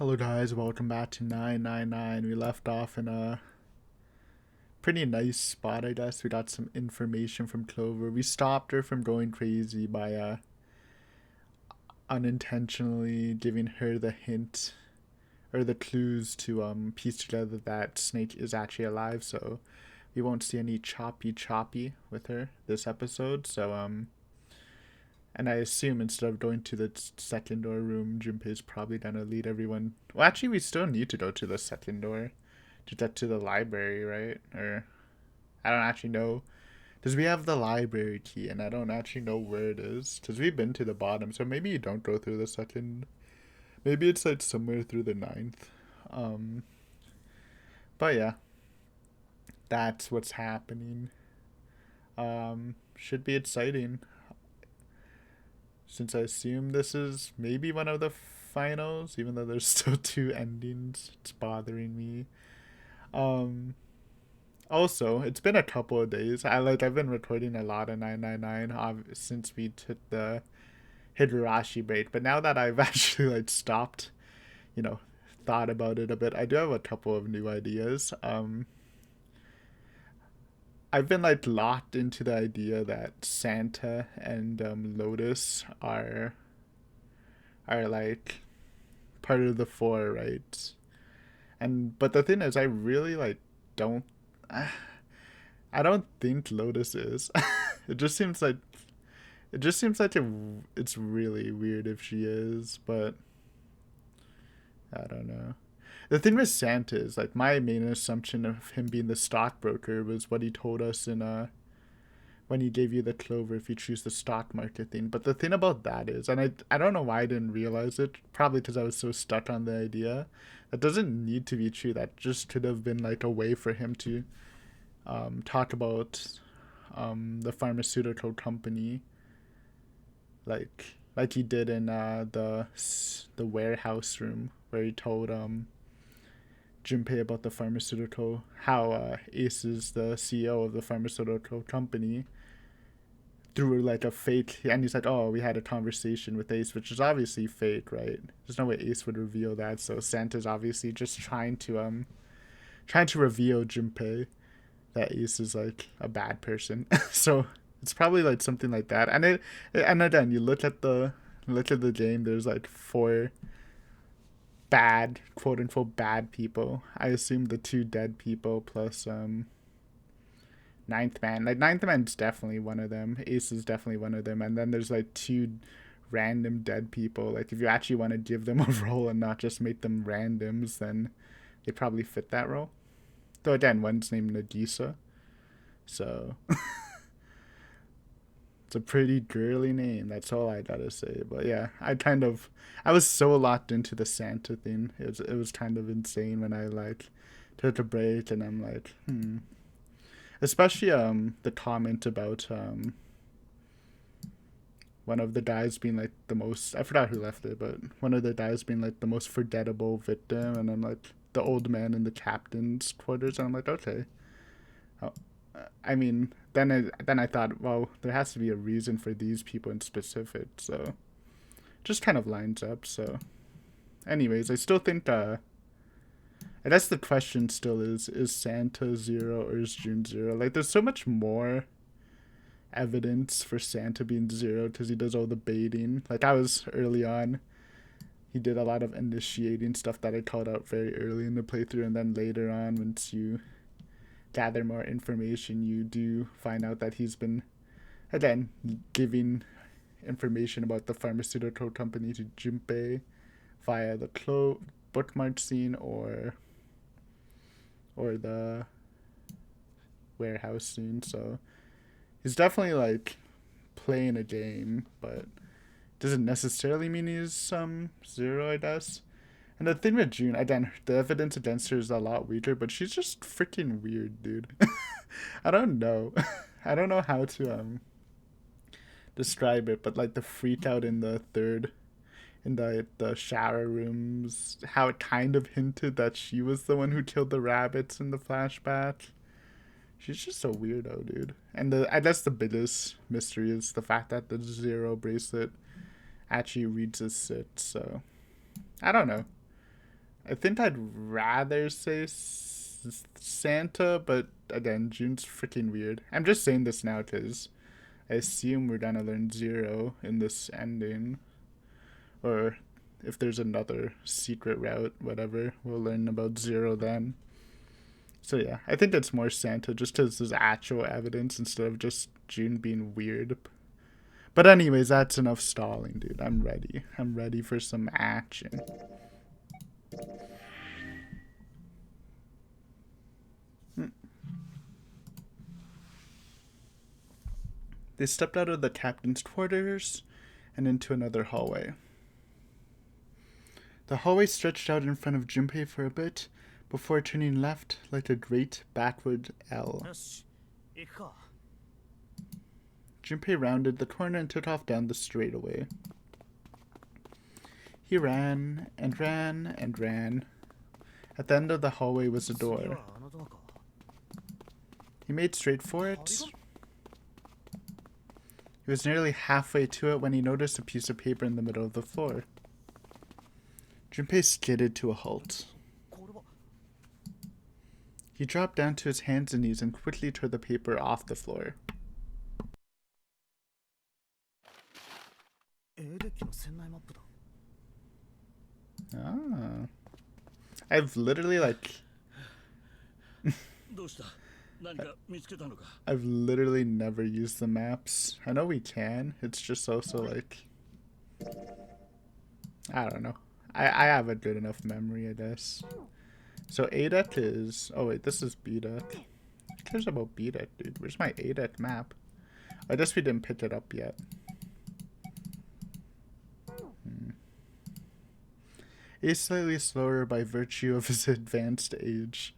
Hello guys, welcome back to 999. We left off in a pretty nice spot, I guess. We got some information from Clover. We stopped her from going crazy by unintentionally giving her the hint or the clues to piece together that Snake is actually alive, so we won't see any choppy with her this episode. And I assume instead of going to the second door room, Junpei's probably gonna lead everyone. Well, actually, we still need to go to the second door to get to the library, right? Or I don't actually know. Because we have the library key, and I don't actually know where it is. Because we've been to the bottom, so maybe you don't go through the second. Maybe it's like somewhere through the ninth. Um, but yeah, that's what's happening. Should be exciting. Since I assume this is maybe one of the finals, even though there's still two endings, it's bothering me. Um, Also, it's been a couple of days. I've been recording a lot of 999 since we took the Higurashi break, but now that I've actually stopped, you know, thought about it a bit, I do have a couple of new ideas. I've been locked into the idea that Santa and Lotus are part of the four, right? And but the thing is, I really don't. I don't think Lotus is. it just seems like it just seems like it's really weird if she is, but I don't know. The thing with Santa is my main assumption of him being the stockbroker was what he told us in when he gave you the clover if you choose the stock market thing. But the thing about that is, and I don't know why I didn't realize it, probably because I was so stuck on the idea. That doesn't need to be true. That just could have been a way for him to talk about the pharmaceutical company, like he did in the warehouse room where he told Junpei about the pharmaceutical, how Ace is the CEO of the pharmaceutical company through a fake, and he's like, oh, we had a conversation with Ace, which is obviously fake, right? There's no way Ace would reveal that, so Santa's obviously just trying to reveal Junpei that Ace is a bad person. So it's probably something like that. And again, you look at the game. There's four bad, quote unquote, bad people. I assume the two dead people plus Ninth Man. Ninth Man's definitely one of them. Ace is definitely one of them. And then there's two random dead people. If you actually want to give them a role and not just make them randoms, then they probably fit that role. Though again, one's named Nagisa, so it's a pretty girly name. That's all I gotta say. But yeah, I was so locked into the Santa thing. It was kind of insane when I took a break and I'm especially the comment about one of the guys being the most, I forgot who left it, but one of the guys being the most forgettable victim, and I'm the old man in the captain's quarters, and I'm okay. Oh, I mean, then I thought, well, there has to be a reason for these people in specific, so just kind of lines up. So, anyways, I still think I guess the question still is Santa zero or is June zero? There's so much more evidence for Santa being zero because he does all the baiting. I was early on, he did a lot of initiating stuff that I called out very early in the playthrough, and then later on, once you gather more information, you do find out that he's been, again, giving information about the pharmaceutical company to Junpei via the bookmark scene or the warehouse scene. So he's definitely playing a game, but doesn't necessarily mean he's zero, I guess. And the thing with June, again, the evidence against her is a lot weaker, but she's just freaking weird, dude. I don't know. I don't know how to describe it, but the freak out in the third, in the shower rooms, how it kind of hinted that she was the one who killed the rabbits in the flashback. She's just a weirdo, dude. And I guess the biggest mystery is the fact that the zero bracelet actually reads as sit. So I don't know. I think I'd rather say Santa, but again, June's freaking weird. I'm just saying this now because I assume we're gonna learn Zero in this ending. Or if there's another secret route, whatever, we'll learn about Zero then. So yeah, I think it's more Santa just because there's actual evidence instead of just June being weird. But anyways, that's enough stalling, dude. I'm ready. I'm ready for some action. They stepped out of the captain's quarters and into another hallway. The hallway stretched out in front of Junpei for a bit before turning left like a great backward L. Junpei rounded the corner and took off down the straightaway. He ran and ran and ran. At the end of the hallway was a door. He made straight for it. He was nearly halfway to it when he noticed a piece of paper in the middle of the floor. Junpei skidded to a halt. He dropped down to his hands and knees and quickly tore the paper off the floor. Ah. I've literally I've literally never used the maps. I know we can. It's just also like, I don't know. I have a good enough memory, I guess. So A deck is, oh wait, this is B deck. Who cares about B deck, dude? Where's my A deck map? I guess we didn't pick it up yet. He's slightly slower by virtue of his advanced age.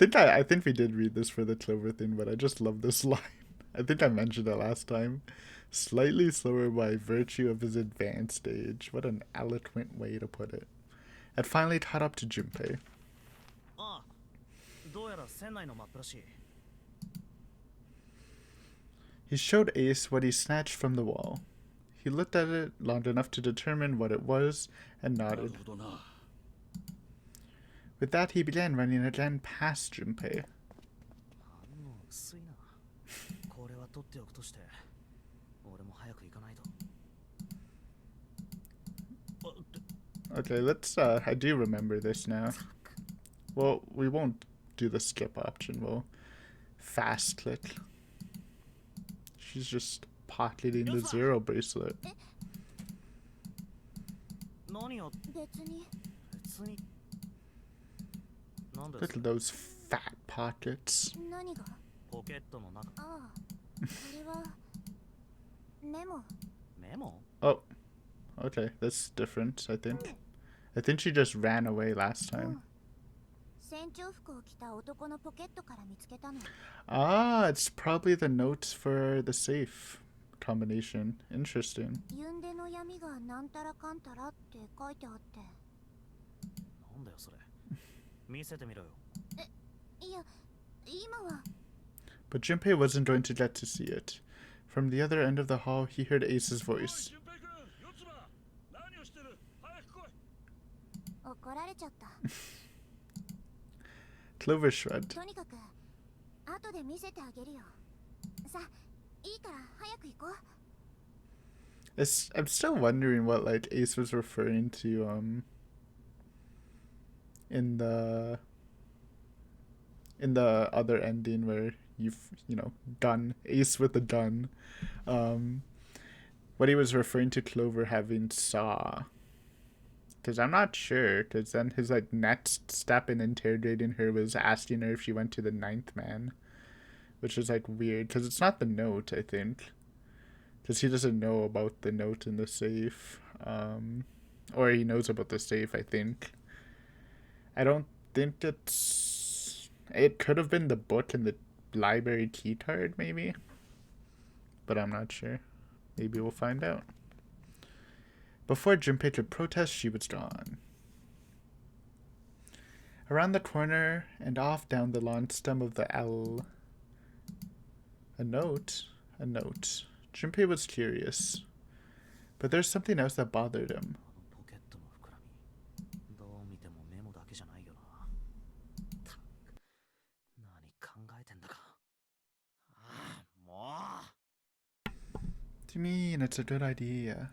I think we did read this for the Clover thing, but I just love this line. I think I mentioned it last time. Slightly slower by virtue of his advanced age. What an eloquent way to put it. It finally caught up to Junpei. He showed Ace what he snatched from the wall. He looked at it long enough to determine what it was and nodded. With that, he began running again past Junpei. Okay, let's, I do remember this now. Well, we won't do the skip option, we'll fast click. She's just pocketing the Zero bracelet. Look at those fat pockets. Oh, okay, that's different, I think. I think she just ran away last time. Ah, it's probably the notes for the safe combination. Interesting. But Junpei wasn't going to get to see it. From the other end of the hall, he heard Ace's voice. Clover shrugged. I'm still wondering what like Ace was referring to in the other ending where you've gun Ace with a gun. What he was referring to Clover having saw. Because I'm not sure, because then his like next step in interrogating her was asking her if she went to the ninth man. Which is like weird, because it's not the note, I think. Because he doesn't know about the note in the safe. Or he knows about the safe, I think. I don't think it could have been the book and the library key card, maybe. But I'm not sure. Maybe we'll find out. Before Junpei could protest, she was gone. Around the corner and off down the long stem of the L. A note? A note. Junpei was curious. But there's something else that bothered him. mean? It's a good idea.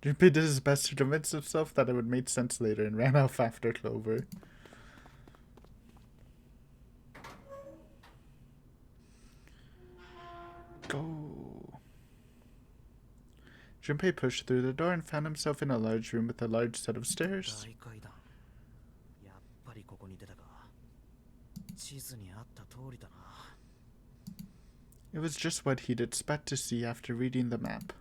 Junpei did his best to convince himself that it would make sense later and ran off after Clover. Go. Junpei pushed through the door and found himself in a large room with a large set of stairs. It was just what he'd expect to see after reading the map.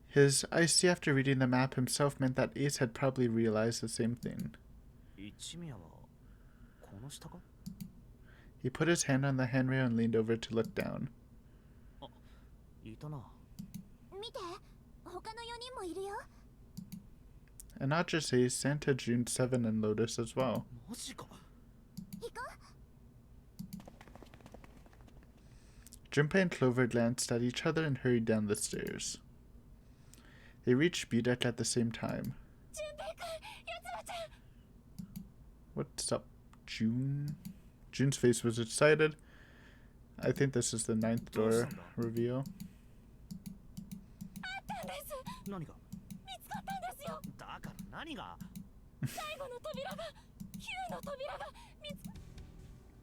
His "I see after reading the map" himself meant that Ace had probably realized the same thing. He put his hand on the handrail and leaned over to look down. And not just Ace, Santa, June, Seven, and Lotus as well. Junpei and Clover glanced at each other and hurried down the stairs. They reached B-Deck at the same time. What's up, June? June's face was excited. I think this is the 9th door reveal.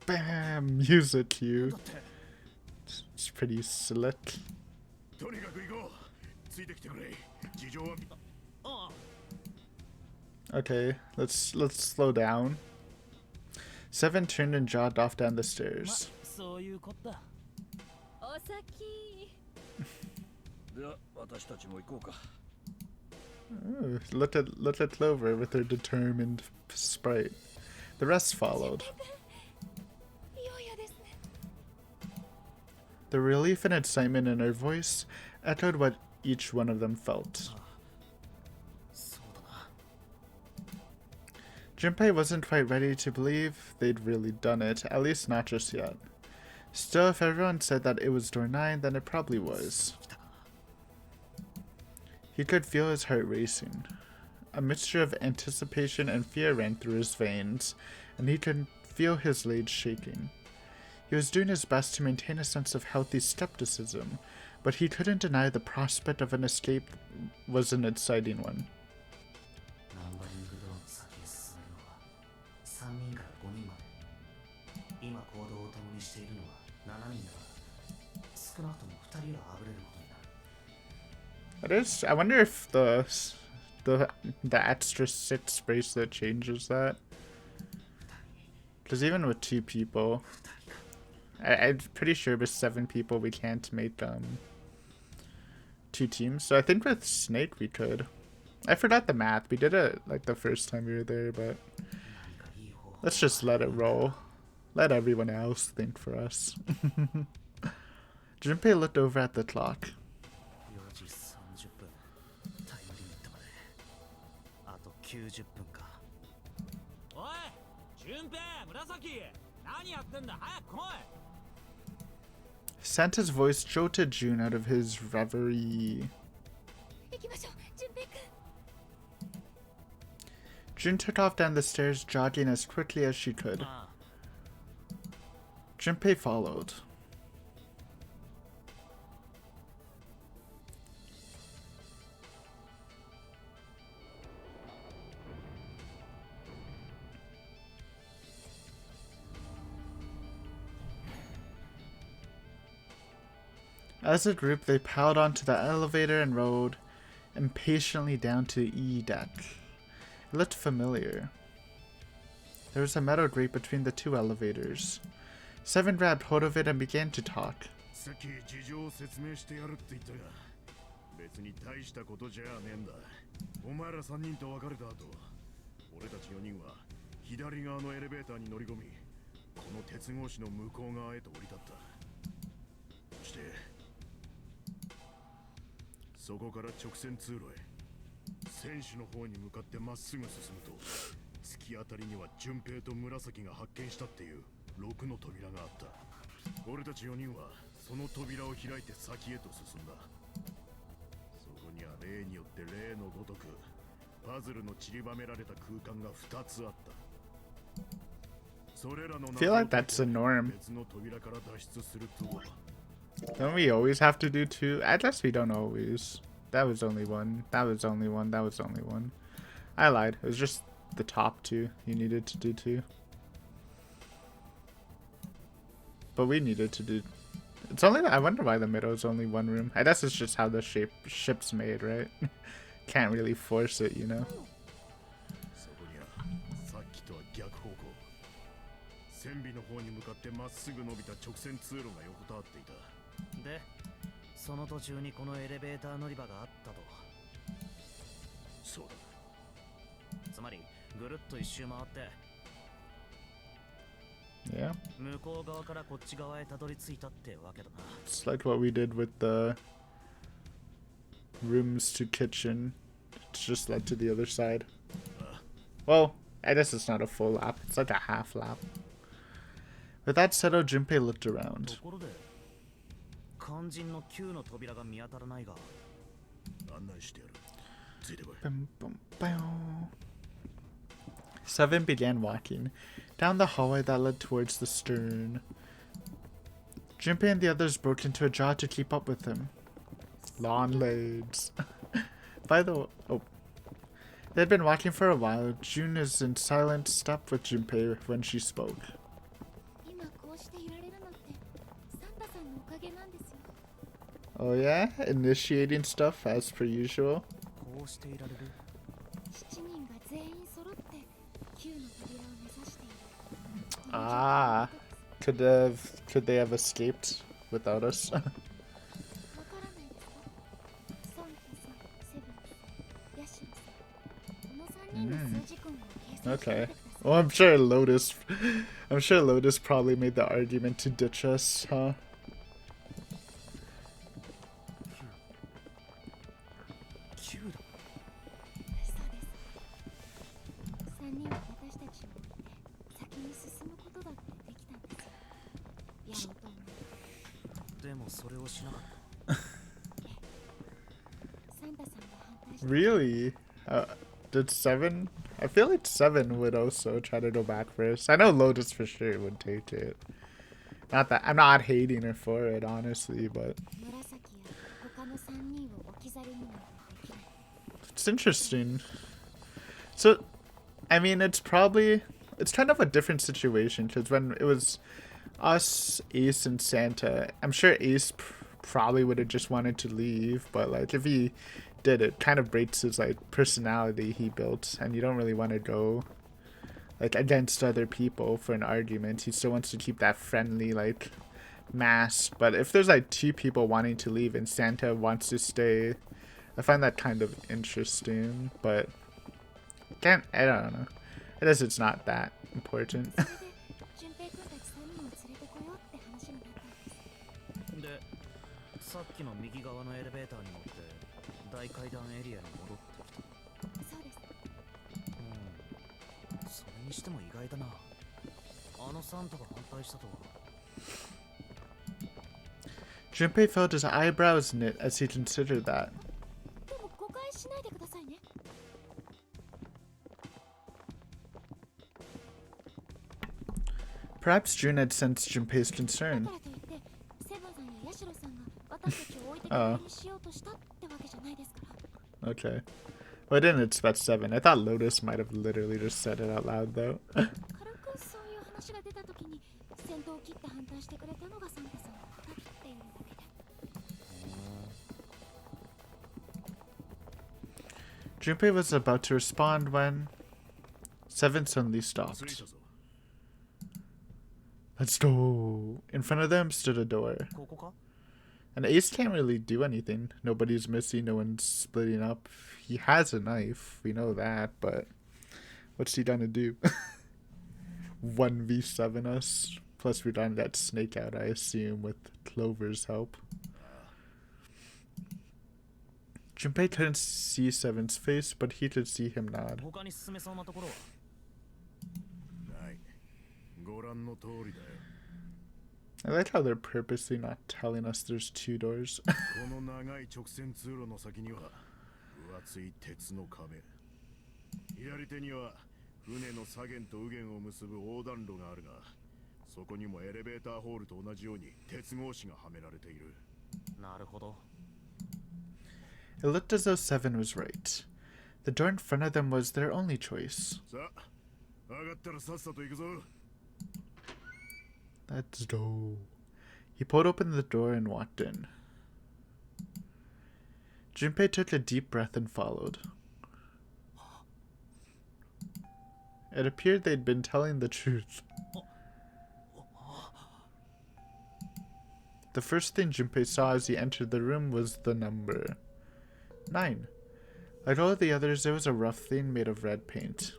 Bam! Music cue. It's pretty slick. Okay, let's slow down. Seven turned and jogged off down the stairs. Oh, look at Clover with her determined sprite. The rest followed. The relief and excitement in her voice echoed what each one of them felt. Junpei wasn't quite ready to believe they'd really done it, at least not just yet. Still, if everyone said that it was door 9, then it probably was. He could feel his heart racing. A mixture of anticipation and fear ran through his veins, and he could feel his legs shaking. He was doing his best to maintain a sense of healthy skepticism, but he couldn't deny the prospect of an escape was an exciting one. It is. I wonder if the extra 6 bracelet changes that. Because even with 2 people, I'm pretty sure with 7 people we can't make 2 teams. So I think with Snake we could. I forgot the math. We did it like the first time we were there, but let's just let it roll. Let everyone else think for us. Junpei looked over at the clock. Santa's voice jolted June out of his reverie. June took off down the stairs, jogging as quickly as she could. Junpei followed. As a group, they piled onto the elevator and rode impatiently down to E deck. It looked familiar. There was a metal grate between the 2 elevators. Seven grabbed hold of it and began to talk. I feel like that's the norm. Don't we always have to do two? I guess we don't always. That was only one. That was only one. That was only one. I lied. It was just the top two. You needed to do two. But we needed to do... It's only... I wonder why the middle is only one room. I guess it's just how the ship's made, right? Can't really force it, you know? 船尾の方に向かってまっすぐ伸びた直線通路が横たわっていた。で、その途中にこのエレベーター乗り場があったと。そうだ。つまりぐるっと一周回って。Yeah. 向こう側からこっち側へたどり着いたってわけだな。It's like what we did with the rooms to kitchen. It's just led to the other side. Well, I guess it's not a full lap. It's like a half lap. With that said, Junpei looked around. Seven began walking down the hallway that led towards the stern. Junpei and the others broke into a jog to keep up with him. Long legs. By the way, they had been walking for a while. June is in silent step with Junpei when she spoke. Oh yeah? Initiating stuff as per usual? Ah. Could they have escaped without us? Okay. Well, I'm sure Lotus probably made the argument to ditch us, huh? Really? Did Seven? I feel like Seven would also try to go back first. I know Lotus for sure would take it. Not that I'm not hating her for it, honestly, but it's interesting. So, I mean, it's kind of a different situation because when it was us, Ace, and Santa, I'm sure Ace probably would have just wanted to leave, but like if he did, it kind of breaks his like personality he built, and you don't really want to go like against other people for an argument. He still wants to keep that friendly like mask, but if there's like two people wanting to leave and Santa wants to stay, I find that kind of interesting, but I don't know. I guess it's not that important. Junpei felt his eyebrows knit as he considered that. Perhaps June had sensed Junpei's concern. Oh. Okay. Well, I didn't expect Seven. I thought Lotus might have literally just said it out loud, though. Junpei was about to respond when Seven suddenly stopped. Let's go! In front of them stood a door. And Ace can't really do anything. Nobody's missing, no one's splitting up. He has a knife, we know that, but what's he gonna do? 1v7 us? Plus we're gonna get Snake out, I assume, with Clover's help. Junpei couldn't see Seven's face, but he could see him nod. I like how they're purposely not telling us there's two doors. そこにもエレベーターホールと同じように鉄格子がはめられている。なるほど。 It looked as though Seven was right. The door in front of them was their only choice. さあ、上がったらさっさと行くぞ。 Let's go. He pulled open the door and walked in. Junpei took a deep breath and followed. It appeared they'd been telling the truth. The first thing Junpei saw as he entered the room was the number 9. Like all of the others, it was a rough thing made of red paint.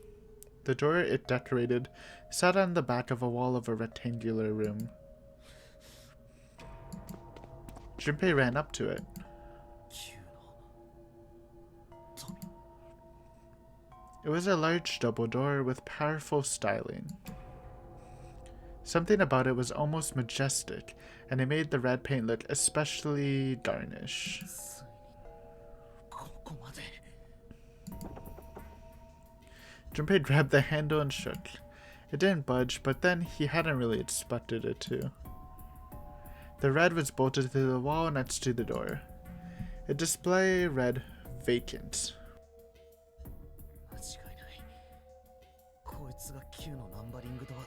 The door it decorated sat on the back of a wall of a rectangular room. Junpei ran up to it. 9の扉。 It was a large double door with powerful styling. Something about it was almost majestic, and it made the red paint look especially garnish. ついにここまで。 Junpei grabbed the handle and shook. It didn't budge, but then he hadn't really expected it to. The red was bolted to the wall next to the door. It display read vacant. 間違いない。こいつが9のナンバリングドアだ。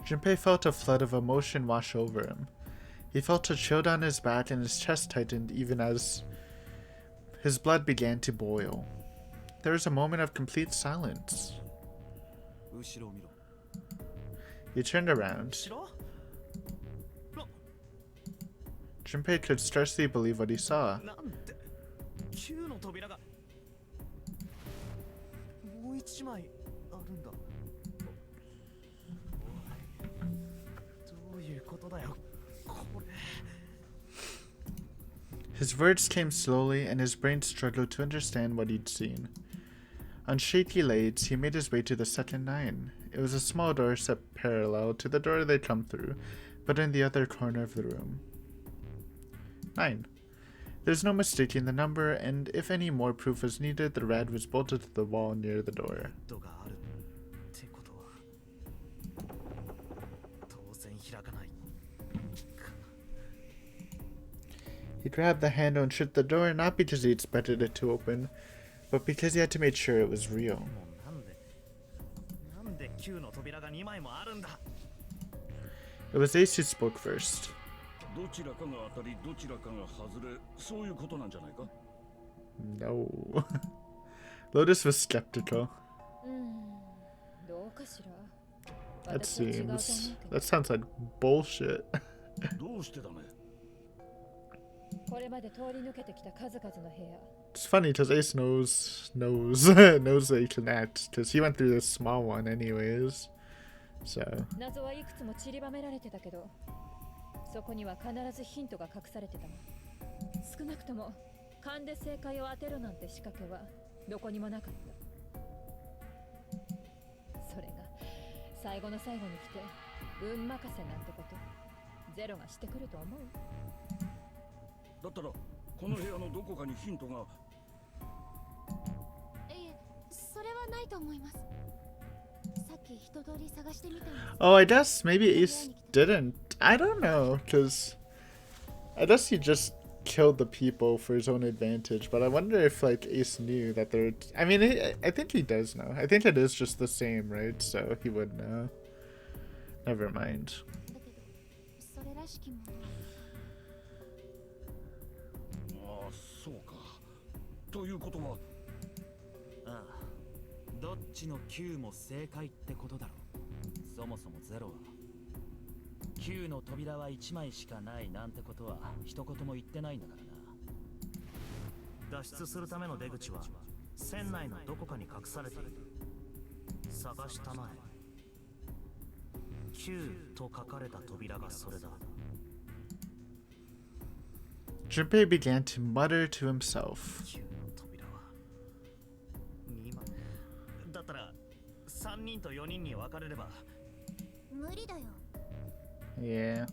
Junpei felt a flood of emotion wash over him. He felt a chill down his back and his chest tightened even as his blood began to boil. There was a moment of complete silence. 後ろを見ろ。 He turned around. 後ろ？ Junpei could scarcely believe what he saw. なんて9の扉がもう一枚あるんだ。どういうことだよこれ。 His words came slowly, and his brain struggled to understand what he'd seen. On shaky legs, he made his way to the second 9. It was a small door set parallel to the door they'd come through, but in the other corner of the room. 9. There's no mistaking the number, and if any more proof was needed, the red was bolted to the wall near the door. ドがあるってことは当然開かないかな。 He grabbed the handle and shut the door, not because he expected it to open, but because he had to make sure it was real. もうなんで9の扉が2枚もあるんだ。 It was Ace who spoke first. どちらかが当たりどちらかが外れ、そういうことなんじゃないか。 No. Lotus was skeptical. どうかしら。 That 私は違うと思う seems... けど That sounds like bullshit. どうしてだね。これまで通り抜けてきた数々の部屋。 It's funny because Ace knows that he can act because he went through this small one anyways. So 謎はいくつも散りばめられてたけど、そこには必ずヒントが隠されてたの。少なくとも勘で正解を当てるなんて仕掛けはどこにもなかった。それが最後の最後に来て運任せなんてことゼロがしてくると思う？だったらこの部屋のどこかにヒントが。いえ、それはないと思います。さっき一通り探してみたんです。 oh, I guess maybe Ace didn't. I don't know because I guess he just killed the people for his own advantage. But I wonder if like Ace knew that they're. I mean, I think he does know. I think it is just the same, right? So he would know. Never mind. だけど、それらしきもの。ああ、そうか。ということは。ああ、どっちの9も正解ってことだろう。そもそもゼロは9の扉は1枚しかないなんてことは一言も言ってないんだからな。脱出するための出口は船内のどこかに隠されている。探したまえ。9と書かれた扉がそれだ。 Junpei began to mutter to himself. 9の扉は2枚だったら3人と4人に分かれれば。無理だよ。 Yeah.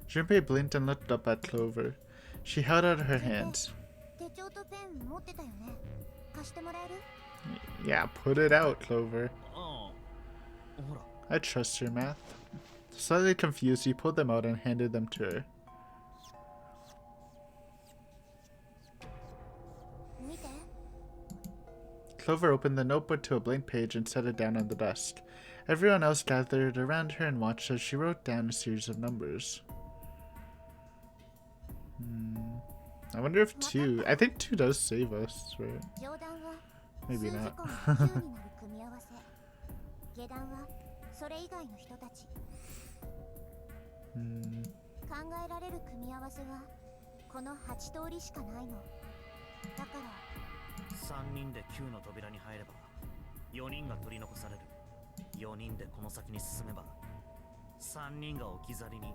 Junpei blinked and looked up at Clover. She held out her hand. 手帳とペン持ってたよね。貸してもらえる？ Yeah, put it out, Clover. ああ、ほら。 I trust your math. Slightly confused, he pulled them out and handed them to her. 見て。 Clover opened the notebook to a blank page and set it down on the desk. Everyone else gathered around her and watched as she wrote down a series of numbers. I wonder if 2... I think 2 does save us, right? 上段は Maybe 数字 not. 項が9になる組み合わせ。下段はそれ以外の人たち。考えられる組み合わせはこの8通りしかないの。だから3人で9の扉に入れば4人が取り残される。4人でこの先に進めば3人が置き去りに。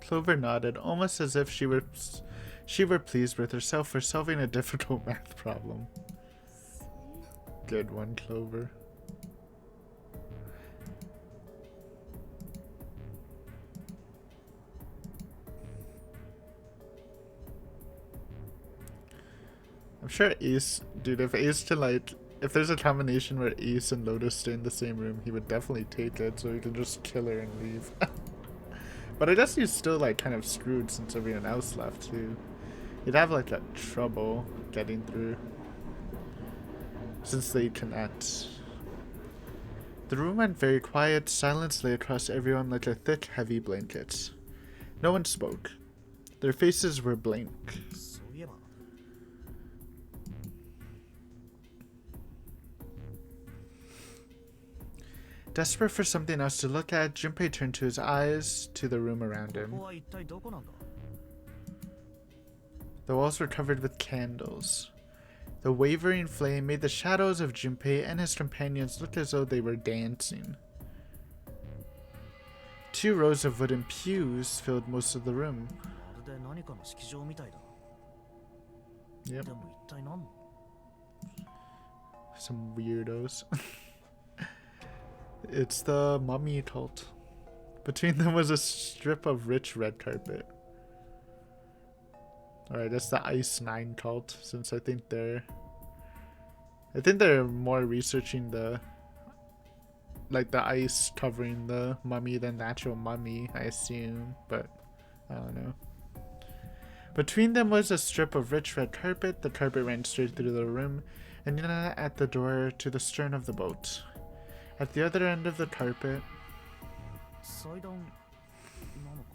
Clover nodded, almost as if she were pleased with herself for solving a difficult math problem. Good one, Clover. I'm sure Ace, dude, if Ace to like, if there's a combination where Ace and Lotus stay in the same room, he would definitely take it so he can just kill her and leave. But I guess he's still like kind of screwed since everyone else left too. He'd have like that trouble getting through since they connect. The room went very quiet. Silence lay across everyone like a thick, heavy blanket. No one spoke. Their faces were blank. そういえば Desperate for something else to look at, Junpei turned to his eyes to the room around こ him. こは一体どこなんだ。 The walls were covered with candles. The wavering flame made the shadows of Junpei and his companions look as though they were dancing. 2 rows of wooden pews filled most of the room. まるで何かの式場みたいだ。 Yep, でも一体何の？ some weirdos. It's the mummy cult. Between them was a strip of rich red carpet. Alright, that's the Ice 9 cult, since I think they're more researching the ice covering the mummy than the actual mummy, I assume, but I don't know. Between them was a strip of rich red carpet. The carpet ran straight through the room and in at the door to the stern of the boat. At the other end of the carpet, 祭壇なのか。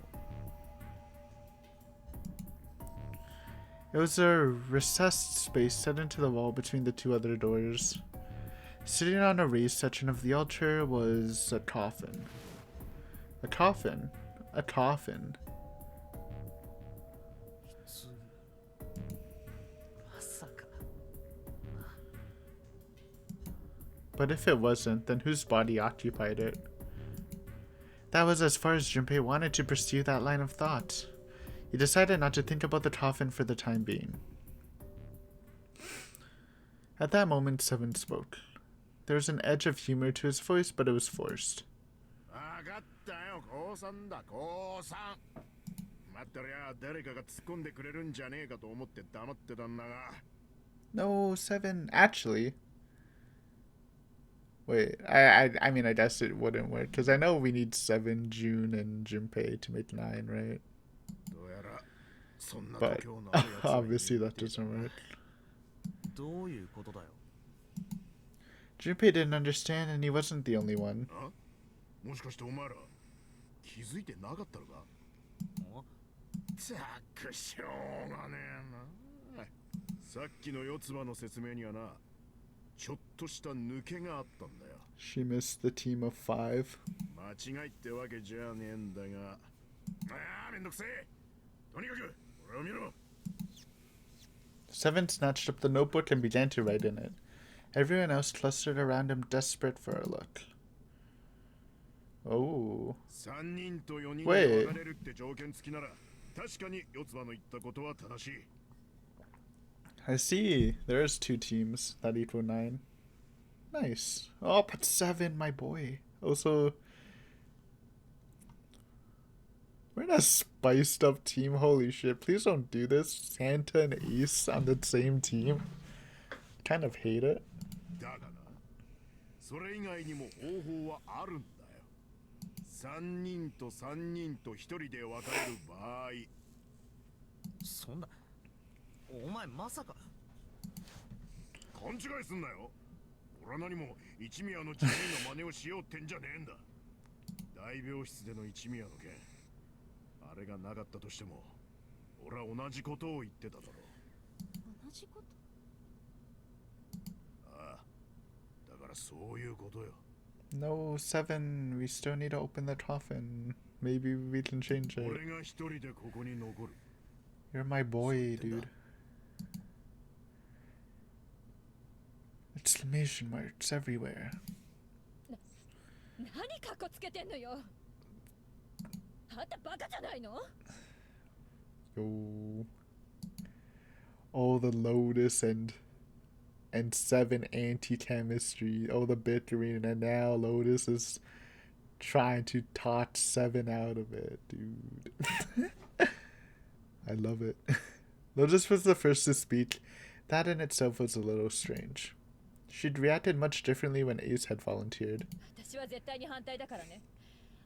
it was a recessed space set into the wall between the 2 other doors. Sitting on a raised section of the altar was a coffin. A coffin? A coffin. まさか。 But if it wasn't, then whose body occupied it? That was as far as Junpei wanted to pursue that line of thought. He decided not to think about the coffin for the time being. At that moment, Seven spoke. There was an edge of humor to his voice, but it was forced. わかったよ、降参だ、降参。待ってりゃ誰かが突っ込んでくれるんじゃねえかと思って黙ってたんだが。 No, Seven. Actually, wait. I mean, I guess it wouldn't work because I know we need 7, June, and Junpei to make 9, right? どうやらそんな But 度胸のあるやつがいる obviously that doesn't work. どういうことだよ。 Junpei didn't understand, and he wasn't the only one. あ、もしかしてお前ら気づいてなかったのか。ったくしょうがねえな。さっきの四つ葉の説明にはな、ちょっとした抜けがあったんだよ。 She missed the team of 5. 間違いってわけじゃねえんだが。ああ、めんどくせえ。とにかく俺を見ろ。 Seven snatched up the notebook and began to write in it. Everyone else clustered around him, desperate for a look. Oh. 3人と4人で Wait. 分かれるって条件付きなら、確かに四つ葉の言ったことは正しい。 I see. There's 2 teams that equal 9. Nice. Oh, but 7, my boy. Also, we're in a spiced up team. Holy shit. Please don't do this. Santa and Ace on the same team. Kind of hate it. だがな、それ以外にも方法はあるんだよ。3人と3人と1人で分かれる場合。そんな、お前まさか。勘違いすんなよ。俺は何も一宮の地味の真似をしようってんじゃねえんだ。大病室での一宮の件、あれがなかったとしても、俺は同じことを言ってただろう。同じこと？ああ、だからそういうことよ。No, 7. We still need to open the coffin. Maybe we can change it. 俺が一人でここに残る。You're my boy, dude. Exclamation marks everywhere. 何かっこつけてんのよ。あんたバカじゃないの？ Yo. Oh, the Lotus and 7 anti-chemistry. Oh, the bickering, and now Lotus is trying to talk 7 out of it, dude. I love it. Lotus was the first to speak. That in itself was a little strange. She'd reacted much differently when Ace had volunteered. 私は絶対に反対だからね。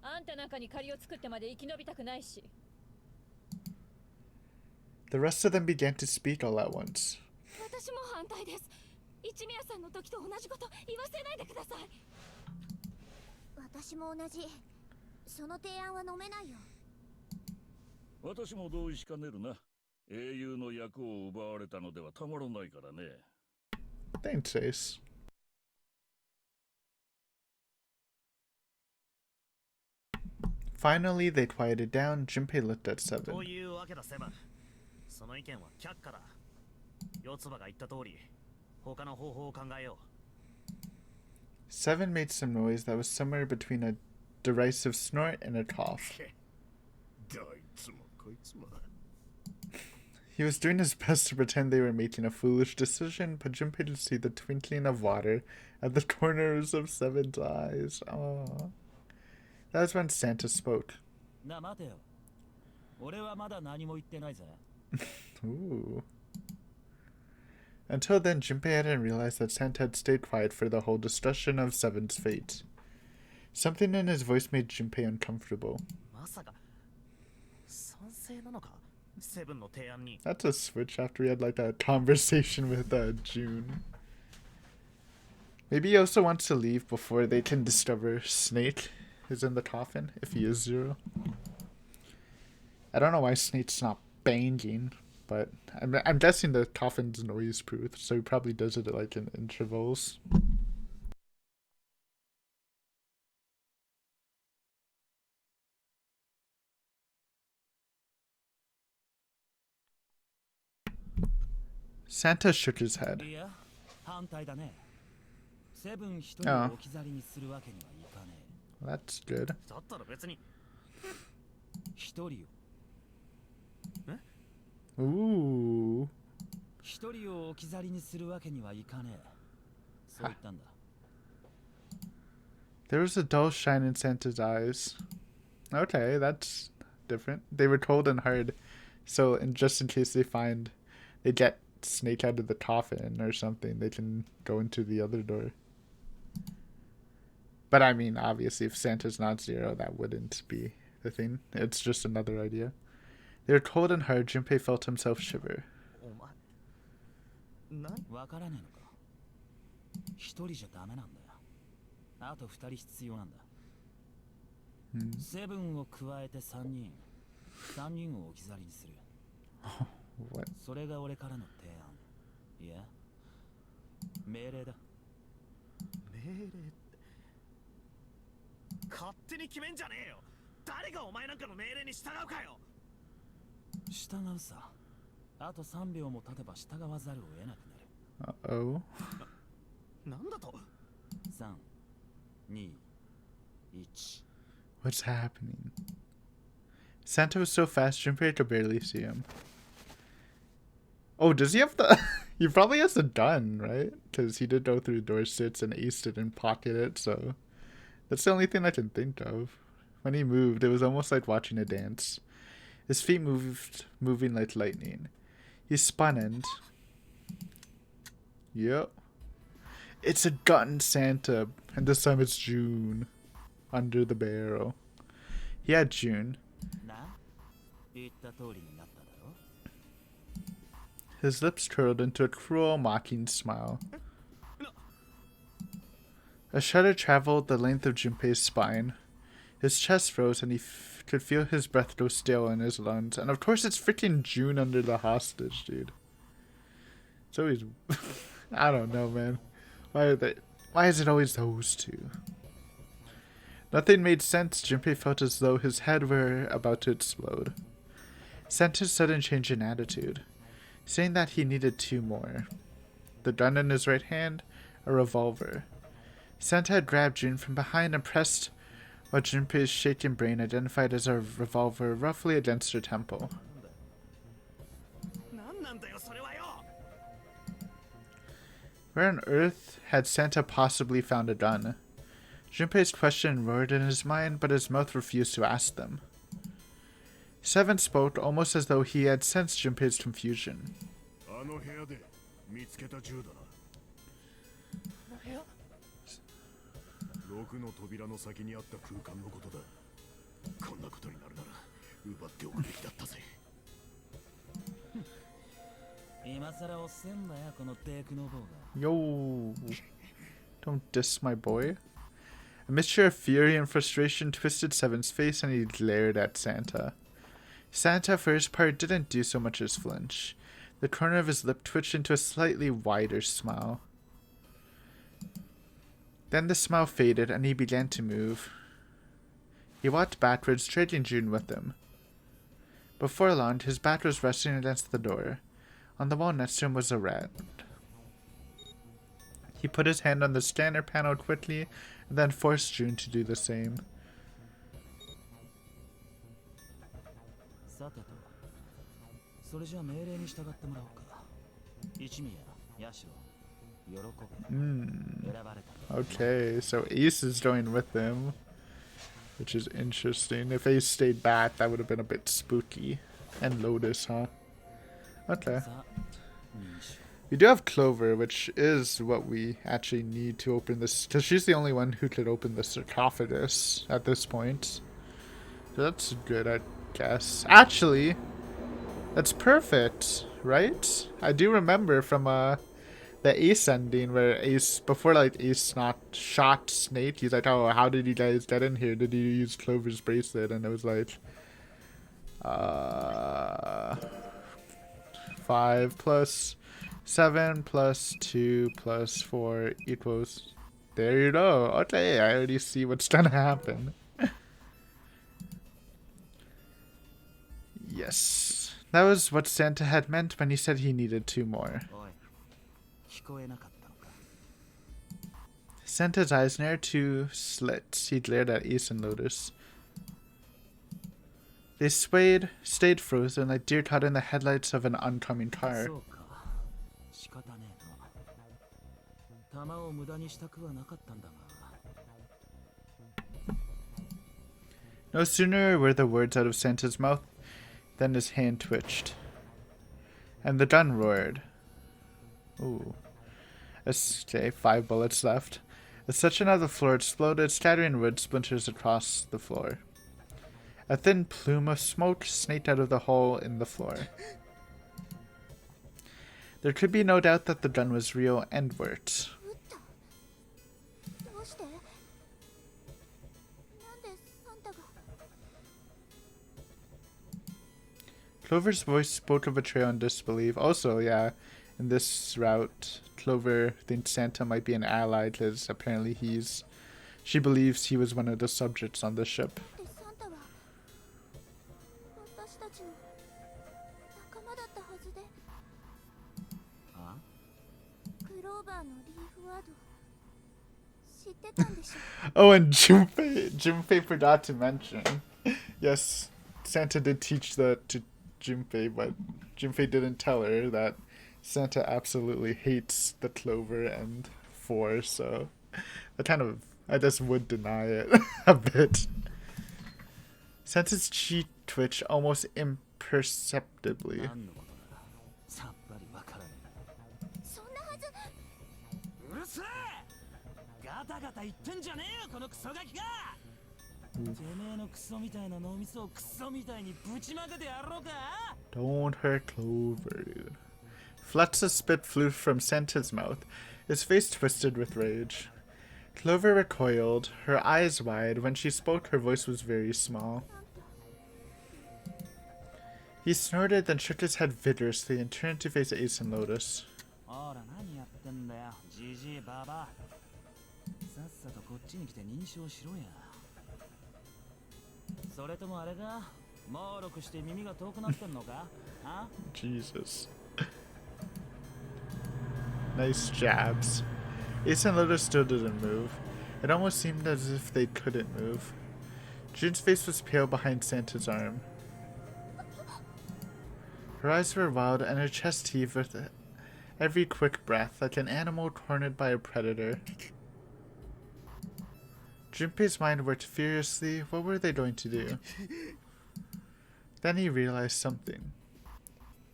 あんたなんかに借りを作ってまで生き延びたくないし。The rest of them began to speak all at once. 私も反対です。一宮さんの時と同じこと言わせないでください。私も同じ。その提案は飲めないよ。私も同意しかねるな。英雄の役を奪われたのではたまらないからね。Thanks, Ace. Finally, they quieted down. Junpei looked at 7. というわけだ、セブン。その意見は却下だ。四つ葉が言った通り、他の方法を考えよう。7 made some noise that was somewhere between a derisive snort and a cough. どいつもこいつも。He was doing his best to pretend they were making a foolish decision, but Junpei could see the twinkling of water at the corners of 7's eyes. Aww. That was when Santa spoke. な、待てよ。俺はまだ何も言ってないぜ。Ooh. Until then, Junpei hadn't realized that Santa had stayed quiet for the whole discussion of 7's fate. Something in his voice made Junpei uncomfortable. まさか賛成なのか、セブンの提案に。 That's a switch after he had like a conversation with June. Maybe he also wants to leave before they can discover Snake is in the coffin, if he is 0. I don't know why Snake's not banging, but I'm guessing the coffin's noise proof, so he probably does it like in intervals. Santa shook his head. いや、反対だね。セブン一人を置き去りにするわけにはいかね That's good. だったら別に。え。一人を。 Ooh. 一人を置き去りにするわけにはいかねえ。そう言ったんだ。There was a dull shine in Santa's eyes. Okay, that's different. They were cold and hard, so just in case they get Snake out of the coffin or something, they can go into the other door. But I mean, obviously, if Santa's not 0, that wouldn't be the thing. It's just another idea. They were cold and hard. Junpei felt himself shiver. お前。何？わからねえのか。一人じゃダメなんだよ。あと二人必要なんだ。セブンを加えて3人。3人を置き去りにする。 What? それが俺からの提案。いや、命令だ。命令って。勝手に決めんじゃねえよ。誰がお前なんかの命令に従うかよ。従うさ。あと3秒も経てば従わざるを得なくなる。Uh-oh. なんだと。3、2、1。 What's happening? Santa was so fast, Junpei could barely see him. Oh, does he have the... He probably has the gun, right? Because he did go through door sits and Ace didn't pocket it, so... That's the only thing I can think of. When he moved, it was almost like watching a dance. His feet moving like lightning. He spun and... Yep. It's a gun, Santa. And this time it's June. Under the barrel. He had June. な、言った通りになっただろ。 His lips curled into a cruel, mocking smile. A shudder traveled the length of Junpei's spine. His chest rose and he could feel his breath go stale in his lungs. And of course it's freaking June under the hostage, dude. It's always... I don't know, man. Why is it always those two? Nothing made sense. Junpei felt as though his head were about to explode. Santa's sudden change in attitude, saying that he needed 2 more. The gun in his right hand, a revolver. Santa had grabbed June from behind and pressed what Junpei's shaken brain identified as a revolver roughly against her temple. なんなんだよそれはよ。 Where on earth had Santa possibly found a gun? Junpei's question roared in his mind, but his mouth refused to ask them. Seven spoke almost as though he had sensed Junpei's confusion. あの部屋で見つけた銃だな。部屋6の扉の先にあった空間のことだ。こんなことになるなら奪っておくべきだったぜ。今さらおっせんだよこのテクノボーが。 Yo, don't diss my boy. A mixture of fury and frustration twisted Seven's face and he glared at Santa. Santa, for his part, didn't do so much as flinch. The corner of his lip twitched into a slightly wider smile. Then the smile faded and he began to move. He walked backwards, dragging June with him. Before long, his back was resting against the door. On the wall next to him was a rat. He put his hand on the scanner panel quickly and then forced June to do the same. さてと、それじゃ命令に従ってもらおうか。一宮、ヤシロ、喜べ。選ばれた。 Okay, so Ace is going with him, which is interesting. If Ace stayed back, that would have been a bit spooky. And Lotus, huh? Okay. さあ、認証。 We do have Clover, which is what we actually need to open this, because she's the only one who could open the sarcophagus at this point. So that's good, I guess. Actually, that's perfect, right? I do remember from the Ace ending where Ace, before like Ace not shot Snake, he's like, oh, how did you guys get in here? Did you use Clover's bracelet? And it was like, 5 plus 7 plus 2 plus 4 equals... There you go. Okay, I already see what's gonna happen. Yes. That was what Santa had meant when he said he needed 2 more. おい、聞こえなかったのか。 Santa's eyes narrowed to slits. He glared at Ace and Lotus. They stayed frozen like deer caught in the headlights of an oncoming car. そうか、仕方ねえな。弾を無駄にしたくはなかったんだが。 No sooner were the words out of Santa's mouth than his hand twitched. And the gun roared. Ooh. Okay, 5 bullets left. A section of the floor exploded, scattering wood splinters across the floor. A thin plume of smoke snaked out of the hole in the floor. There could be no doubt that the gun was real and worked. どうしてなんでサンタが Clover's voice spoke of betrayal and disbelief. Also, yeah, in this route, Clover thinks Santa might be an ally because apparently she believes he was one of the subjects on the ship. でサンタは私たちの仲間だったはずであ？クローバーのリーフワード知ってたんでしょ Oh, and Junpei forgot to mention. Yes, Santa did teach that to Junpei, but Junpei didn't tell her that Santa absolutely hates the Clover and 4, so I just would deny it a bit. Santa's cheek twitched almost imperceptibly. 何のことださっぱりわからねそんなはず。えうるせえガタガタ言ってんじゃねえよこのクソガキがてめえのクソみたいな脳みそをクソみたいにぶちまけてやろうか Don't hurt Clover, dude. Floods of spit flew from Santa's mouth, his face twisted with rage. Clover recoiled, her eyes wide. When she spoke, her voice was very small. He snorted, then shook his head vigorously and turned to face Ace and Lotus. ほら何やってんだよじじいばばさっさとこっちに来て認証しろやそれともあれか猛録して耳が遠くなってんのかあ Jesus. Nice jabs. Ace and Lotus still didn't move. It almost seemed as if they couldn't move. June's face was pale behind Santa's arm. Her eyes were wild and her chest heaved with every quick breath, like an animal cornered by a predator. Junpei's mind worked furiously. What were they going to do? Then he realized something.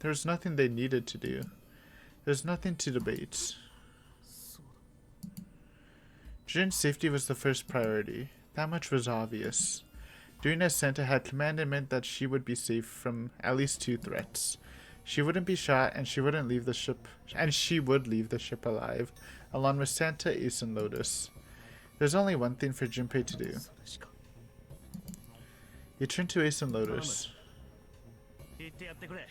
There was nothing they needed to do. There's nothing to debate. Jun's safety was the first priority. That much was obvious. Doing as Santa had commanded meant that she would be safe from at least 2 threats. She wouldn't be shot, and she wouldn't leave the ship, and she would leave the ship alive, along with Santa, Ace, and Lotus. There's only one thing for Junpei to do. He turned to Ace and Lotus. 言ってやってくれ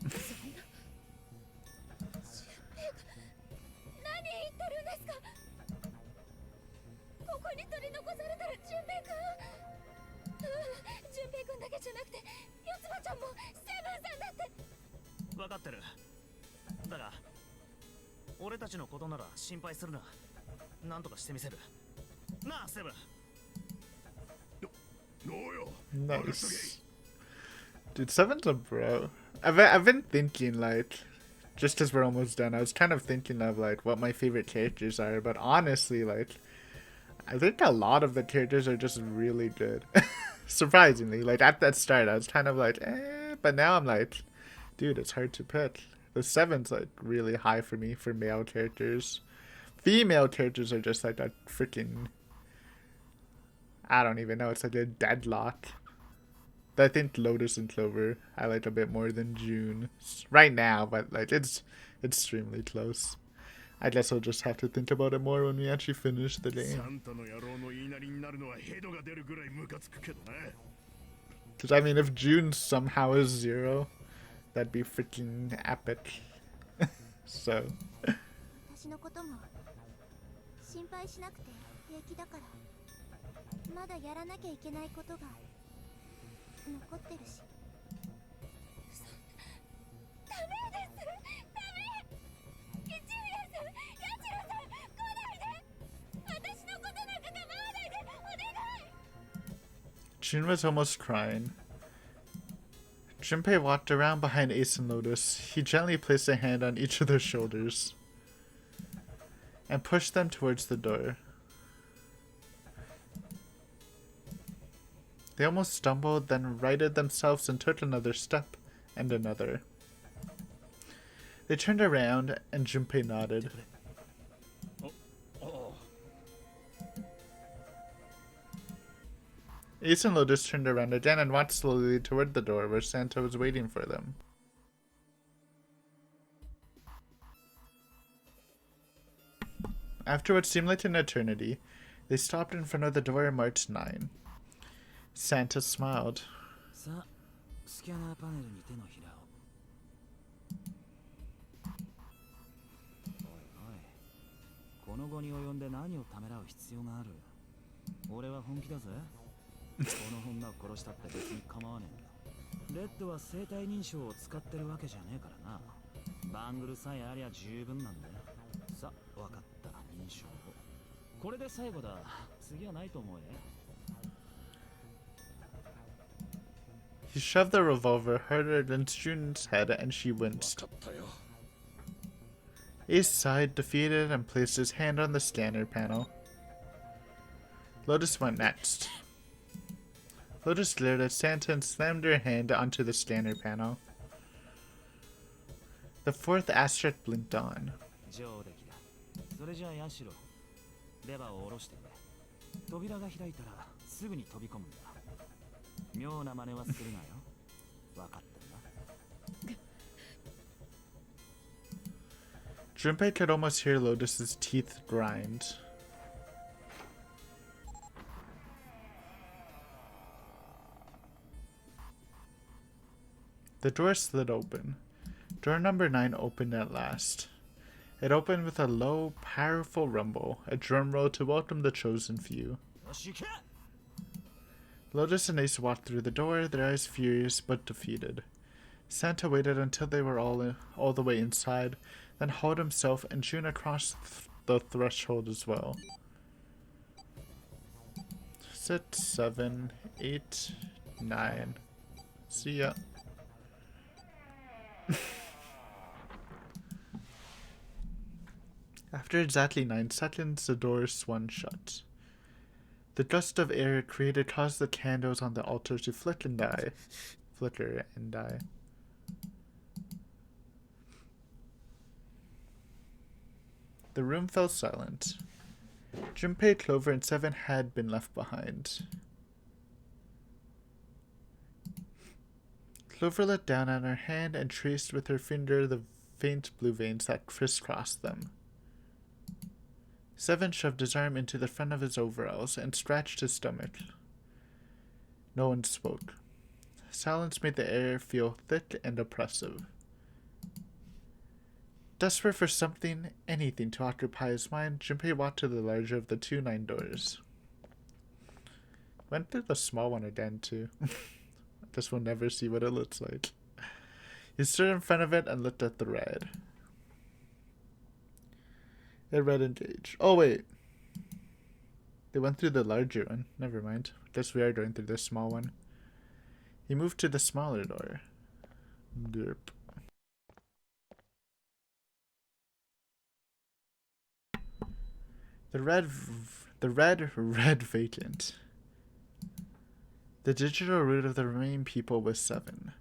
何言ってるんですか。ここに取り残されてる純平くん。純平くんだけじゃなくて四つ葉ちゃんもセブンさんだって。分かってるだが俺たちのことなら心配するななんとかしてみせるなあセブン Nice. Dude, Seven's a bro. I've been thinking, like, just as we're almost done, I was kind of thinking of, like, what my favorite characters are, but honestly, like, I think a lot of the characters are just really good. Surprisingly, like, at that start, I was kind of like, but now I'm like, dude, it's hard to pick. The 7's, like, really high for me for male characters. Female characters are just, like, a freaking... I don't even know. It's like a deadlock. But I think Lotus and Clover I like a bit more than June right now, but like it's extremely close. I guess I'll just have to think about it more when we actually finish the game. Because I mean, if June somehow is 0, that'd be freaking epic. So. 私のことも心配しなくて平気だから。まだやらなきゃいけないことが残ってるし。ダメです。ダメ。一宮さん、ヤチロさん、来ないで。私のことなんか構わないで。お願い。 June was almost crying. Junpei walked around behind Ace and Lotus. He gently placed a hand on each of their shoulders and pushed them towards the door. They almost stumbled, then righted themselves and took another step, and another. They turned around, and Junpei nodded. Ace and Lotus turned around again and walked slowly toward the door where Santa was waiting for them. After what seemed like an eternity, they stopped in front of the door and marched 9. Santa smiled. さあ、スキャナーパネルに手のひらを。おいおい、この後に及んで何をためらう必要がある。俺は本気だぜ。この女を殺したって別に構わねえんだ。レッドは生体認証を使ってるわけじゃねえからな。バングルさえありゃ十分なんだよ。さあ、わかった。認証を。これで最後だ。次はないと思うよ。He shoved the revolver harder against June's head and she winced. Ace sighed, defeated, and placed his hand on the scanner panel. Lotus went next. Lotus glared at Santa and slammed her hand onto the scanner panel. The fourth asterisk blinked on. 上出来だ。それじゃあヤシロ、レバーを下ろしてくれ。扉が開いたらすぐに飛び込むんだ。妙な真似はするなよ。分かってるな。Junpei could almost hear Lotus's teeth grind. The door slid open. Door number 9 opened at last. It opened with a low, powerful rumble, a drum roll to welcome the chosen few. Lotus and Ace walked through the door, their eyes furious but defeated. Santa waited until they were all the way inside, then hauled himself and June across the threshold as well. 6, 7, 8, 9. See ya. After exactly 9 seconds, the door swung shut. The gust of air it created caused the candles on the altar to flicker and die. The room fell silent. Junpei, Clover, and Seven had been left behind. Clover let down on her hand and traced with her finger the faint blue veins that crisscrossed them. Seven shoved his arm into the front of his overalls and scratched his stomach. No one spoke. Silence made the air feel thick and oppressive. Desperate for something, anything to occupy his mind, Junpei walked to the larger of the 2 9 doors. Went through the small one again, too. I guess we'll never see what it looks like. He stood in front of it and looked at the red. It read engage. Oh, wait. They went through the larger one. Never mind. Guess we are going through the small one. He moved to the smaller door. Derp. The red vacant. The digital root of the remaining people was 7.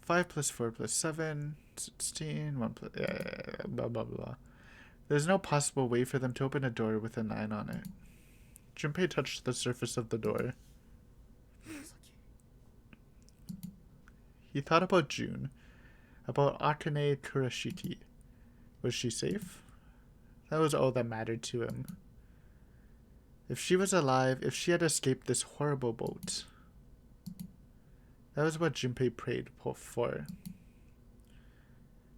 5 plus 4 plus 7, 16, 1 plus, blah blah blah. There's no possible way for them to open a door with a 9 on it. Junpei touched the surface of the door. He thought about June, about Akane Kurashiki. Was she safe? That was all that mattered to him. If she was alive, if she had escaped this horrible boat. That was what Junpei prayed for.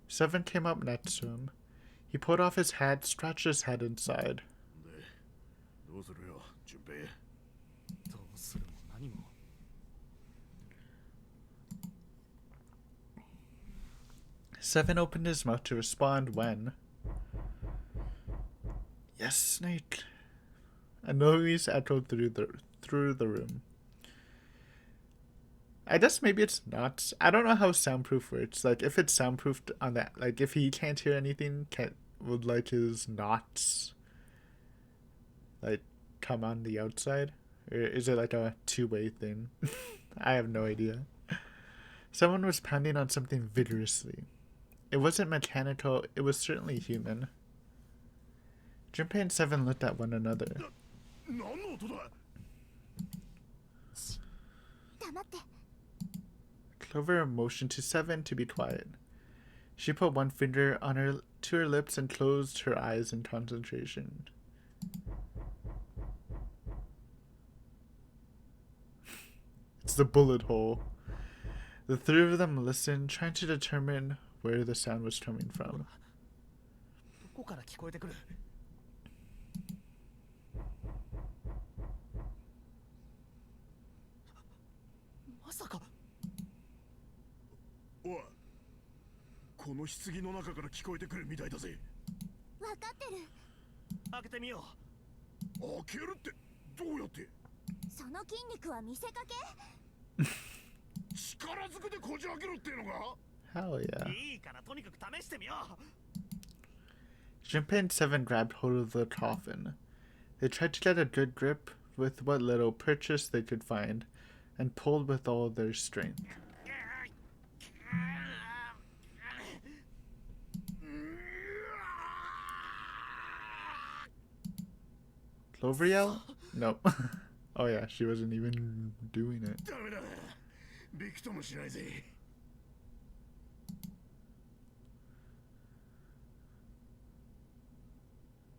7 came up next to him. He pulled off his hat, scratched his head inside. どうするよ、順平。どうするも何も。Seven opened his mouth to respond when... Yes, Snake. A noise echoed through the room. I guess maybe it's not. I don't know how soundproof works. Like, if it's soundproofed on that, like, if he can't hear anything, would, like, his knots, like, come on the outside? Or is it, like, a two-way thing? I have no idea. Someone was pounding on something vigorously. It wasn't mechanical, it was certainly human. Junpei and Seven looked at one another. 何の音だ? Clover motioned to Seven to be quiet. She put one finger to her lips and closed her eyes in concentration. It's the bullet hole. The three of them listened, trying to determine where the sound was coming from. どこから聞こえてくる? まさか。おい、この棺の中から聞こえてくるみたいだぜ。わかってる。開けてみよう。開けるってどうやって？その筋肉は見せかけ？力ずくでこじ開けろってのか？ Hell yeah. いいからとにかく試してみよう。 Junpei and Seven grabbed hold of the coffin. They tried to get a good grip, with what little purchase they could find and pulled with all their strength. Cloveriel? Nope. Oh yeah, she wasn't even doing it. ダメだ。びくともしないぜ。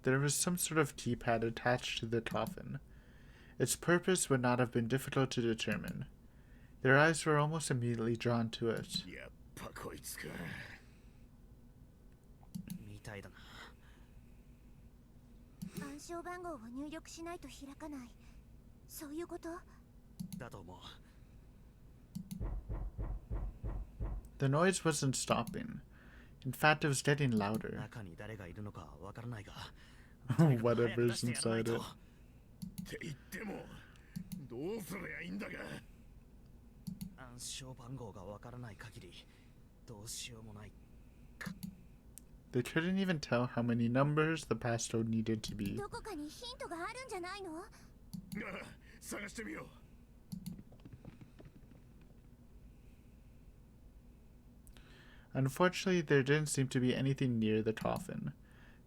There was some sort of keypad attached to the coffin. Its purpose would not have been difficult to determine. Their eyes were almost immediately drawn to it. やっぱこいつか。みたいだな。暗証番号を入力しないと開かない。そういうこと？だと思う。The noise wasn't stopping. In fact, it was getting louder. 中に誰がいるのかわからないが。Whatever's inside it. って言ってもどうすりゃいいんだが。暗証番号がわからない限りどうしようもない。They couldn't even tell how many numbers the passcode needed to be. どこかにヒントがあるんじゃないの？探してみよう。Unfortunately, there didn't seem to be anything near the coffin.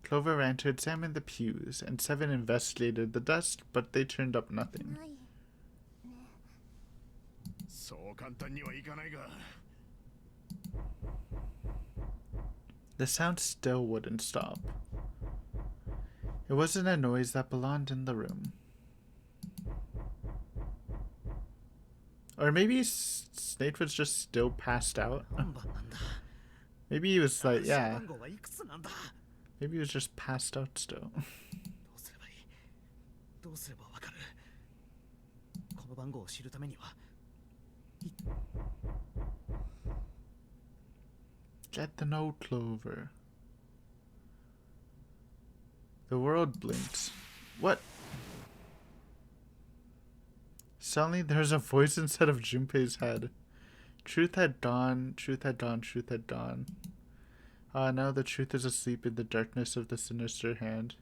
Clover ran to examine the pews, and Seven investigated the dust, but they turned up nothing. ない。そう簡単にはいかないが。The sound still wouldn't stop. It wasn't a noise that belonged in the room. Or maybe Snape was just still passed out. 何番なんだ。 Maybe he was like, 暗証 yeah, 番号はいくつなんだ。 maybe he was just passed out still. どうすればいい。どうすればわかる。この番号を知るためには。 Get the note, Clover. The world blinked. What? Suddenly there's a voice inside of Junpei's head. Truth had dawned, truth had dawned, truth had dawned. Ah, now the truth is asleep in the darkness of the sinister hand.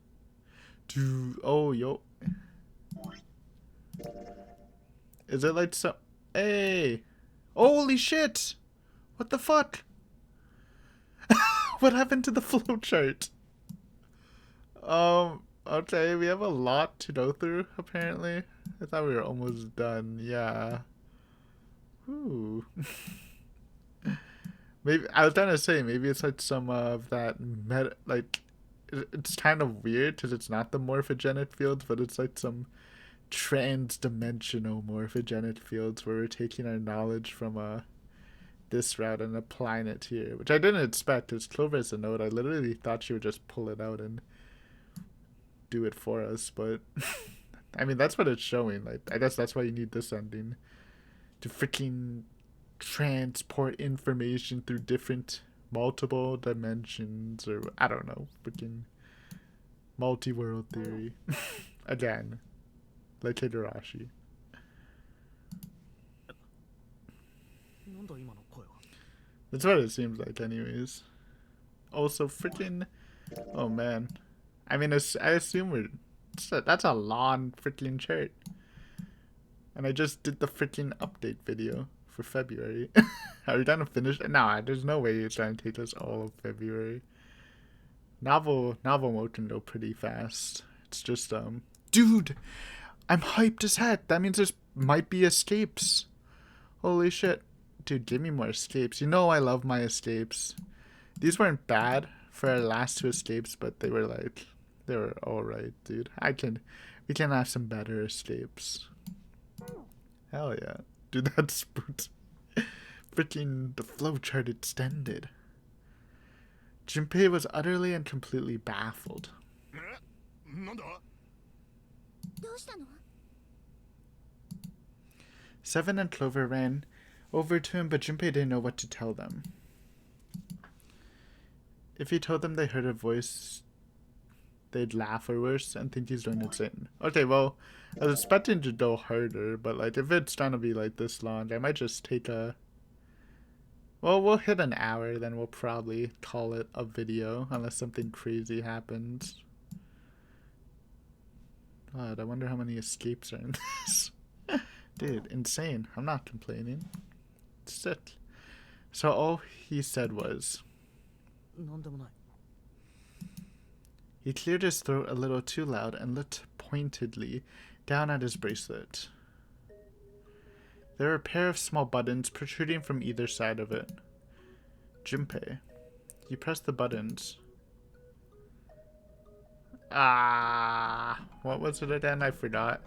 Dude, oh, yo. Is it like some... Hey! Holy shit! What the fuck? What happened to the flowchart? Okay, we have a lot to go through, apparently. I thought we were almost done, yeah. Ooh. Maybe, I was trying to say, maybe it's like some of that it's kind of weird because it's not the morphogenic fields, but it's like some trans-dimensional morphogenic fields where we're taking our knowledge from this route and applying it here, which I didn't expect. Because Clover is a node, I literally thought she would just pull it out and do it for us, but I mean, that's what it's showing. Like, I guess that's why you need this ending to freaking transport information through different multiple dimensions, or I don't know, freaking multi-world theory. Again, like Higurashi. なんだ今の声は。 That's what it seems like, anyways. Also, freaking, oh man, I mean, I assume that's a long freaking chart, and I just did the freaking update video for February. Are we gonna finish? Nah, there's no way it's gonna take us all of February. Novel mode can go pretty fast. It's just dude, I'm hyped as heck. That means there might be escapes. Holy shit. Dude, give me more escapes. You know I love my escapes. These weren't bad for our last two escapes, but they were alright, dude. We can have some better escapes. Hell yeah. Dude, that spooked. Freaking the flowchart extended. Junpei was utterly and completely baffled. なんだ？どうしたの？ Seven and Clover ran over to him, but Junpei didn't know what to tell them. If he told them they heard a voice, they'd laugh or worse and think he's doing insane. Okay, well, I was expecting to go harder, but like if it's gonna be like this long, I might just take well, we'll hit an hour, then we'll probably call it a video unless something crazy happens. God, I wonder how many escapes are in this. Dude, insane. I'm not complaining. Sit. So all he said was... He cleared his throat a little too loud and looked pointedly down at his bracelet. There were a pair of small buttons protruding from either side of it. Junpei. He pressed the buttons. What was it again? I forgot.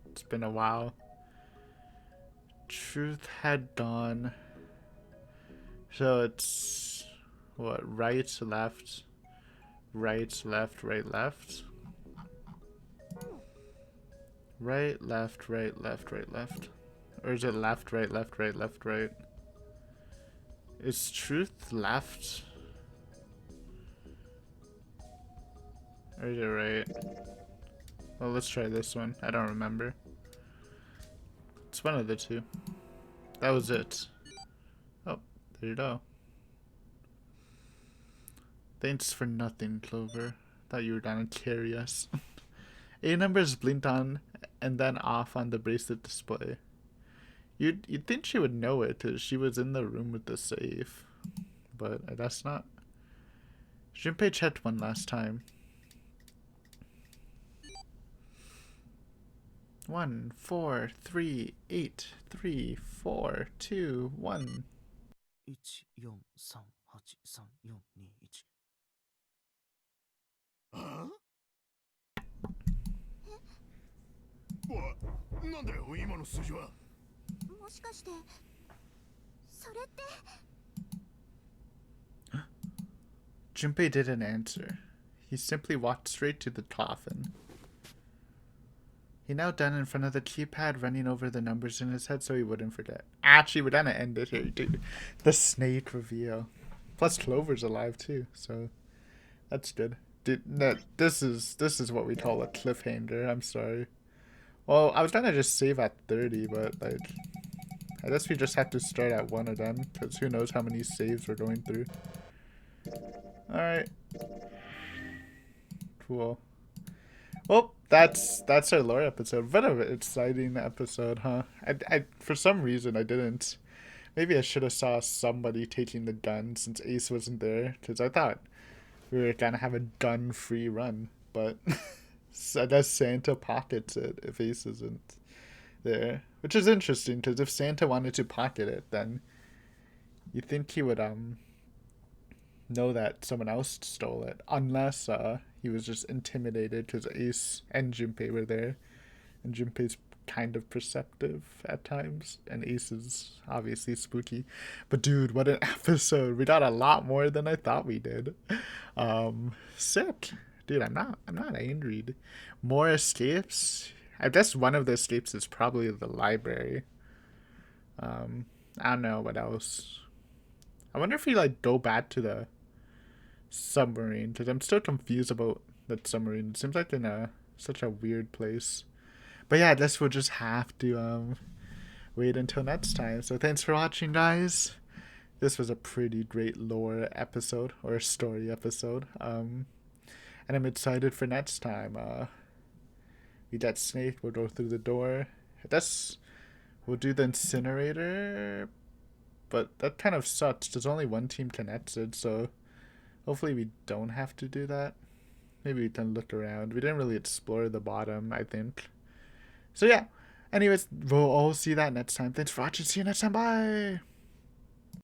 It's been a while. Truth had gone. So it's what? Right, left, right, left, right, left. Right, left, right, left, right, left. Or is it left, right, left, right, left, right? Is truth left? Or is it right? Well, let's try this one. I don't remember. It's one of the two. That was it. Oh, there you go. Thanks for nothing, Clover. Thought you were gonna carry us. A numbers blinked on and then off on the bracelet display. You'd think she would know it because she was in the room with the safe. But I guess not. Junpei checked one last time. 1, 4, 3, 8, 3, 4, 2, 1. あなんだよ今の数字は。もしかしてそれって Junpei didn't answer. He simply walked straight to the coffin. He knelt down in front of the keypad, running over the numbers in his head so he wouldn't forget. Actually, we're gonna end it here, dude. The snake reveal. Plus, Clover's alive too, so that's good. Dude, no, this is what we call a cliffhanger. I'm sorry. Well, I was gonna just save at 30, but like, I guess we just have to start at one of them, because who knows how many saves we're going through. Alright. Cool. Well, that's our lore episode. What an exciting episode, huh? I for some reason I didn't. Maybe I should have saw somebody taking the gun since Ace wasn't there, because I thought we were gonna have a gun-free run, but I guess Santa pockets it if Ace isn't there, which is interesting because if Santa wanted to pocket it, then you think he would know that someone else stole it, unless he was just intimidated because Ace and Junpei were there, and Junpei's kind of perceptive at times, and Ace is obviously spooky. But dude, what an episode! We got a lot more than I thought we did. Sick, dude. I'm not angry. More escapes. I guess one of the escapes is probably the library. I don't know what else. I wonder if we like go back to the submarine, because I'm still confused about that submarine. It seems like in such a weird place. But yeah, I guess we'll just have to wait until next time. So thanks for watching, guys. This was a pretty great lore episode, or story episode. And I'm excited for next time. We got Snake, we'll go through the door. I guess we'll do the incinerator, but that kind of sucks. There's only one team connected, so hopefully we don't have to do that. Maybe we can look around. We didn't really explore the bottom, I think. So yeah, anyways, we'll all see that next time. Thanks for watching. See you next time. Bye!